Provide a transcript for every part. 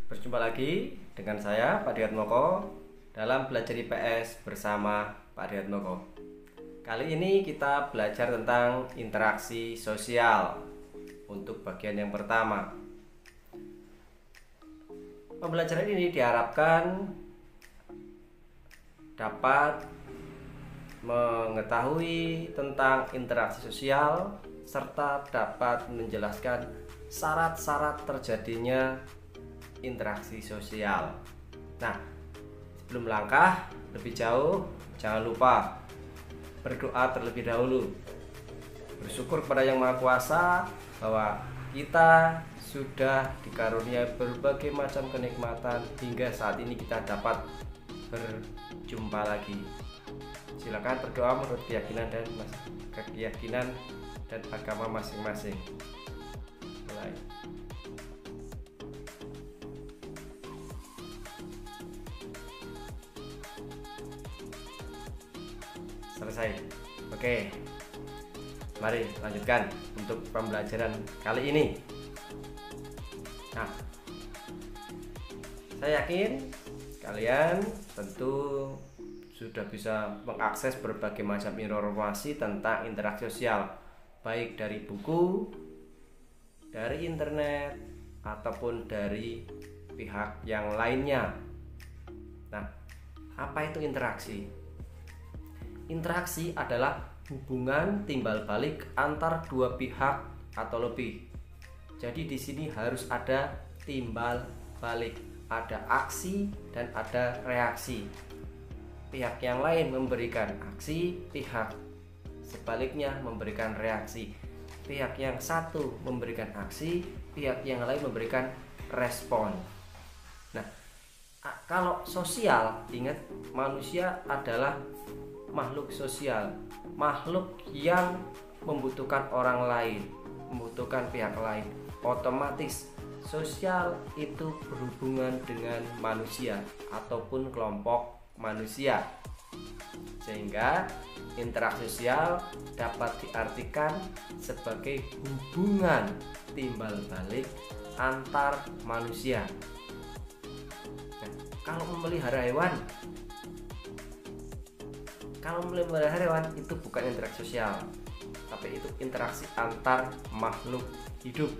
Berjumpa lagi dengan saya, Pak Diatmoko, dalam belajar IPS bersama Pak Diatmoko. Kali ini kita belajar tentang interaksi sosial untuk bagian yang pertama. Pembelajaran ini diharapkan dapat mengetahui tentang interaksi sosial serta dapat menjelaskan syarat-syarat terjadinya interaksi sosial. Nah, sebelum melangkah lebih jauh, jangan lupa berdoa terlebih dahulu. Bersyukur kepada Yang Maha Kuasa bahwa kita sudah dikaruniai berbagai macam kenikmatan hingga saat ini kita dapat berjumpa lagi. Silakan berdoa menurut keyakinan dan agama masing-masing. Mulai. Selesai. Oke, mari lanjutkan untuk pembelajaran kali ini. Nah, saya yakin kalian tentu sudah bisa mengakses berbagai macam informasi tentang interaksi sosial, baik dari buku, dari internet, ataupun dari pihak yang lainnya. Nah, apa itu interaksi? Interaksi adalah hubungan timbal balik antar dua pihak atau lebih. Jadi di sini harus ada timbal balik, ada aksi dan ada reaksi. Pihak yang lain memberikan aksi, pihak sebaliknya memberikan reaksi. Pihak yang satu memberikan aksi, pihak yang lain memberikan respon. Nah, kalau sosial, ingat manusia adalah makhluk sosial, makhluk yang membutuhkan orang lain, membutuhkan pihak lain. Otomatis sosial itu berhubungan dengan manusia ataupun kelompok manusia, sehingga interaksi sosial dapat diartikan sebagai hubungan timbal balik antar manusia. Nah, kalau memelihara hewan itu bukan interaksi sosial, tapi itu interaksi antar makhluk hidup.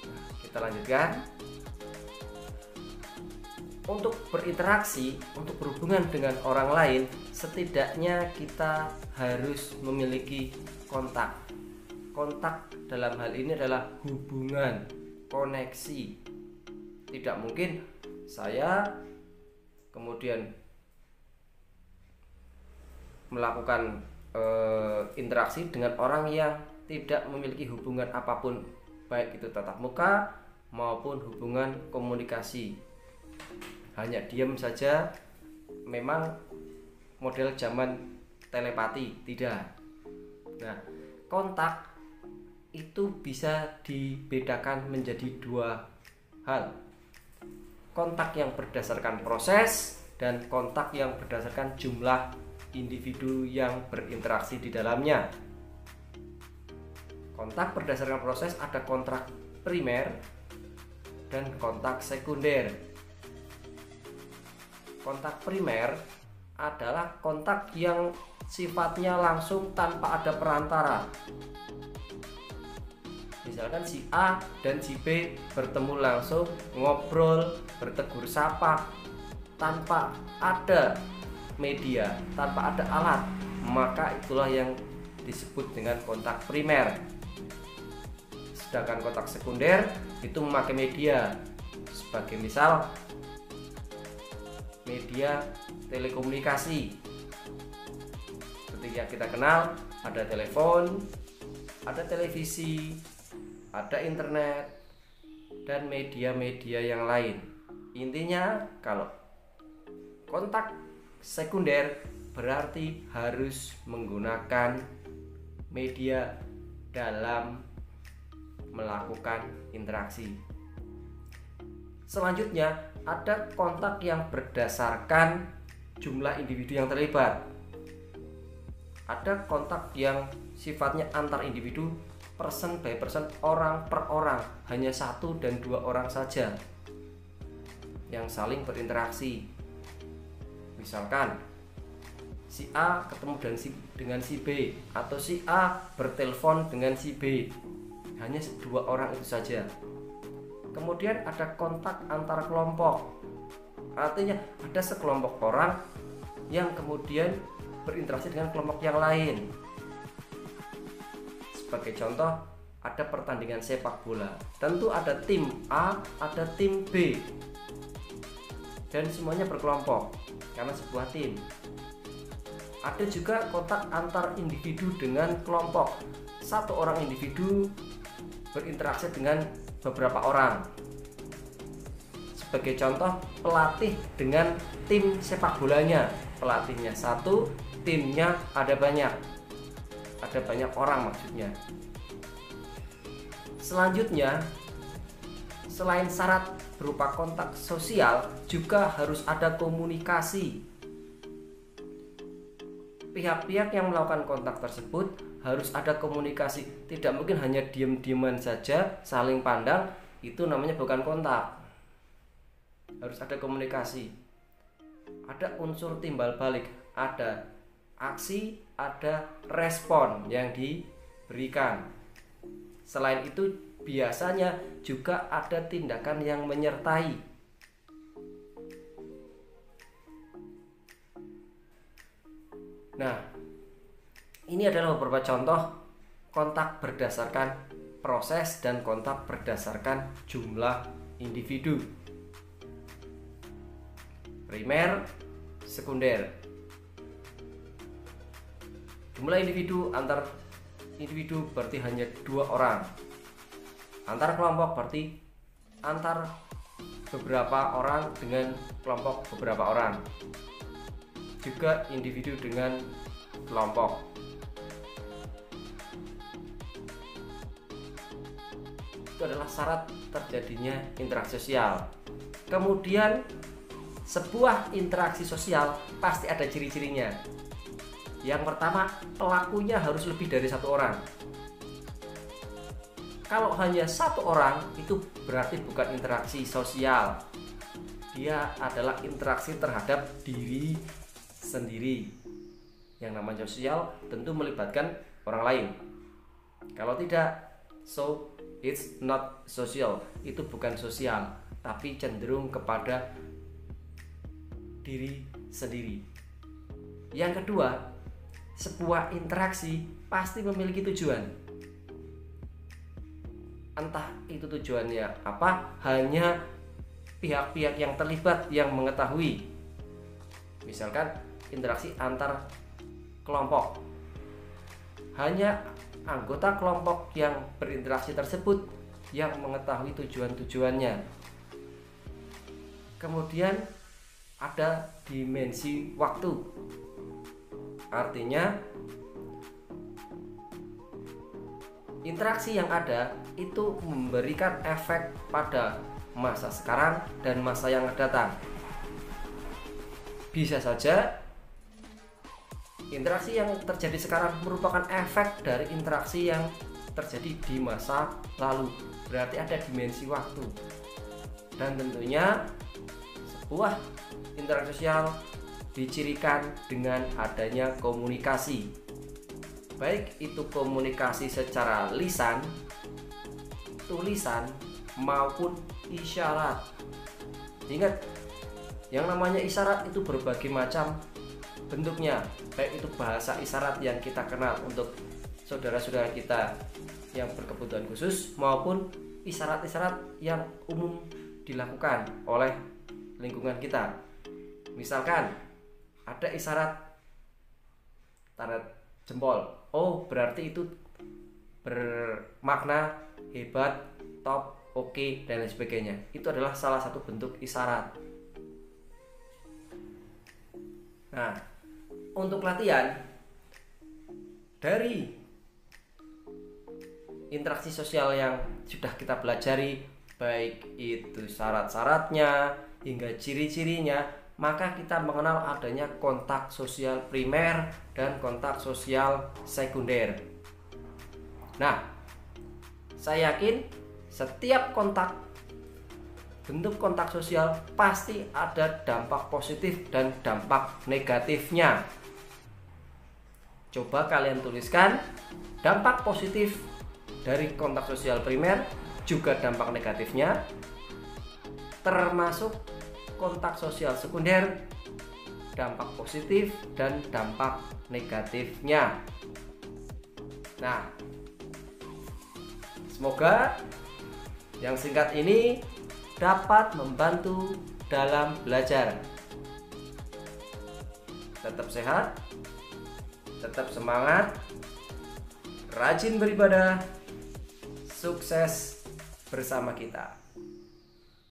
Nah, kita lanjutkan. Untuk berinteraksi, untuk berhubungan dengan orang lain, setidaknya kita harus memiliki kontak. Kontak dalam hal ini adalah hubungan, koneksi. Tidak mungkin saya kemudian melakukan interaksi dengan orang yang tidak memiliki hubungan apapun, baik itu tatap muka maupun hubungan komunikasi. Hanya diam saja, memang model zaman telepati, tidak. Nah, kontak itu bisa dibedakan menjadi dua hal. Kontak yang berdasarkan proses dan kontak yang berdasarkan jumlah individu yang berinteraksi di dalamnya. Kontak berdasarkan proses ada kontak primer dan kontak sekunder. Kontak primer adalah kontak yang sifatnya langsung tanpa ada perantara. Misalkan si A dan si B bertemu langsung, ngobrol, bertegur sapa tanpa ada media, tanpa ada alat, maka itulah yang disebut dengan kontak primer. Sedangkan kontak sekunder itu memakai media, sebagai misal media telekomunikasi. Seperti yang kita kenal, ada telepon, ada televisi, ada internet, dan media-media yang lain. Intinya, kalau kontak sekunder berarti harus menggunakan media dalam melakukan interaksi. Selanjutnya, ada kontak yang berdasarkan jumlah individu yang terlibat. Ada kontak yang sifatnya antar individu, person by person, orang per orang, hanya satu dan dua orang saja. yang saling berinteraksi. Misalkan si A ketemu dengan si B, atau si A bertelepon dengan si B. Hanya dua orang itu saja. Kemudian ada kontak antar kelompok. Artinya ada sekelompok orang yang kemudian berinteraksi dengan kelompok yang lain. Sebagai contoh, ada pertandingan sepak bola. Tentu ada tim A, ada tim B, dan semuanya berkelompok karena sebuah tim. Ada juga kontak antar individu dengan kelompok. Satu orang individu berinteraksi dengan beberapa orang. Sebagai contoh, pelatih dengan tim sepak bolanya. Pelatihnya satu, timnya ada banyak. Ada banyak orang maksudnya. Selanjutnya, selain syarat berupa kontak sosial, juga harus ada komunikasi. Pihak-pihak yang melakukan kontak tersebut harus ada komunikasi. Tidak mungkin hanya diam-diaman saja, saling pandang, itu namanya bukan kontak. Harus ada komunikasi. Ada unsur timbal balik, ada aksi, ada respon yang diberikan. Selain itu, biasanya juga ada tindakan yang menyertai. Nah, ini adalah beberapa contoh kontak berdasarkan proses dan kontak berdasarkan jumlah individu. Primer, sekunder. Jumlah individu antar individu berarti hanya 2 orang. Antar kelompok berarti antar beberapa orang dengan kelompok beberapa orang. Juga individu dengan kelompok. Itu adalah syarat terjadinya interaksi sosial. Kemudian sebuah interaksi sosial pasti ada ciri-cirinya. Yang pertama, pelakunya harus lebih dari 1 orang. Kalau hanya 1 orang, itu berarti bukan interaksi sosial. Dia adalah interaksi terhadap diri sendiri. Yang namanya sosial tentu melibatkan orang lain. Kalau tidak, so it's not social. Itu bukan sosial, tapi cenderung kepada diri sendiri. Yang kedua, sebuah interaksi pasti memiliki tujuan. Entah itu tujuannya apa, hanya pihak-pihak yang terlibat yang mengetahui. Misalkan interaksi antar kelompok, hanya anggota kelompok yang berinteraksi tersebut yang mengetahui tujuan-tujuannya. Kemudian ada dimensi waktu. Artinya interaksi yang ada itu memberikan efek pada masa sekarang dan masa yang akan datang. Bisa saja interaksi yang terjadi sekarang merupakan efek dari interaksi yang terjadi di masa lalu. Berarti ada dimensi waktu. Dan tentunya sebuah interaksi sosial dicirikan dengan adanya komunikasi. Baik itu komunikasi secara lisan, tulisan, maupun isyarat. Ingat, yang namanya isyarat itu berbagai macam bentuknya. Baik itu bahasa isyarat yang kita kenal untuk saudara-saudara kita yang berkebutuhan khusus, maupun isyarat-isyarat yang umum dilakukan oleh lingkungan kita. Misalkan ada isyarat tanda jempol, oh berarti itu bermakna hebat, top, oke, dan lain sebagainya. Itu adalah salah satu bentuk isyarat. Nah, untuk latihan dari interaksi sosial yang sudah kita pelajari, baik itu syarat-syaratnya hingga ciri-cirinya, maka kita mengenal adanya kontak sosial primer dan kontak sosial sekunder. Nah, saya yakin setiap kontak bentuk kontak sosial pasti ada dampak positif dan dampak negatifnya. Coba kalian tuliskan dampak positif dari kontak sosial primer, juga dampak negatifnya, termasuk kontak sosial sekunder, dampak positif dan dampak negatifnya. Nah, semoga yang singkat ini dapat membantu dalam belajar. Tetap sehat, tetap semangat, rajin beribadah, sukses bersama kita.